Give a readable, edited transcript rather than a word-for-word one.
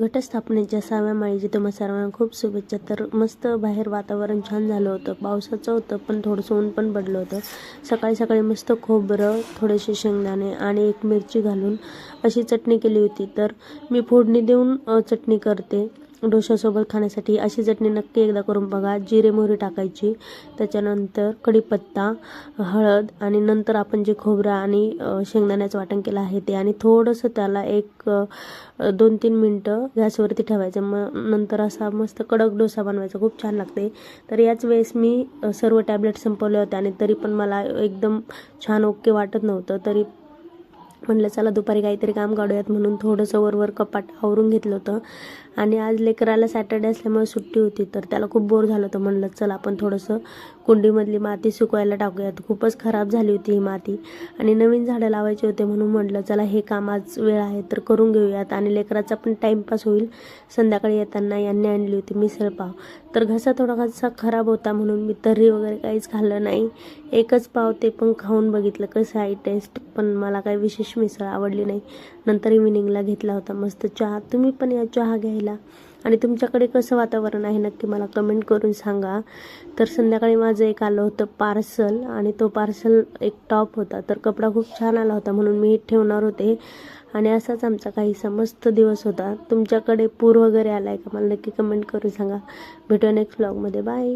घटस्थापनेच्या 6व्या माळीची तुम्हा सर्वांना खूप शुभेच्छा. तर मस्त बाहेर वातावरण छान झालं होतं, पावसाचं होतं पण थोडंसं ऊन पण पडलं होतं. सकाळी सकाळी मस्त खोबरं, थोडेसे शेंगदाणे आणि एक मिरची घालून अशी चटणी केली होती. तर मी फोडणी देऊन चटणी करते डोशासोबत खाण्यासाठी. अशी चटणी नक्की एकदा करून बघा. जिरे मोहरी टाकायची, त्याच्यानंतर कढीपत्ता, हळद आणि नंतर आपण जे खोबरं आणि शेंगदाण्याचं वाटण केलं आहे ते, आणि थोडंसं त्याला एक 2-3 मिनटं गॅसवरती ठेवायचं. मग नंतर असा मस्त कडक डोसा बनवायचा, खूप छान लागते. तर याच वेळेस मी सर्व टॅबलेट संपवले होते आणि तरी पण मला एकदम छान ओके वाटत नव्हतं. तरी म्हटलं चला दुपारी काहीतरी काम काढूयात म्हणून थोडंसं वरवर कपाट आवरून घेतलं होतं. आणि आज लेकराला सॅटर्डे असल्यामुळे सुट्टी होती, तर त्याला खूप बोर झालं होतं. म्हणलं चला आपण थोडंसं कुंडीमधली माती सुकवायला टाकूयात. खूपच खराब झाली होती ही माती आणि नवीन झाडं लावायचे होते, म्हणून म्हटलं चला हे काम आज वेळ आहे तर करून घेऊयात आणि लेकराचा पण टाईमपास होईल. संध्याकाळी येताना यांनी आणली होती मिसळपाव. तर घसा थोडासा खराब होता म्हणून मी तर्री वगैरे काहीच खाल्लं नाही. एकच पाव ते पण खाऊन बघितलं कसं आहे टेस्ट, पण मला काही विशेष मिसळ आवडली नाही. नंतर इव्हिनिंगला घेतला होता मस्त चहा. तुम्ही पण या चहा घ्यायला. आणि तुमच्याकडे कसं वातावरण आहे नक्की मला कमेंट करून सांगा. तर संध्याकाळी माझं एक आलं होतं पार्सल आणि तो पार्सल एक टॉप होता. तर कपडा खूप छान आला होता म्हणून मी ठेवणार होते. आणि असाच आमचा काहीसा मस्त दिवस होता. तुमच्याकडे पूर वगैरे आला आहे का मला नक्की कमेंट करून सांगा. भेटूया नेक्स्ट व्लॉगमध्ये. बाय.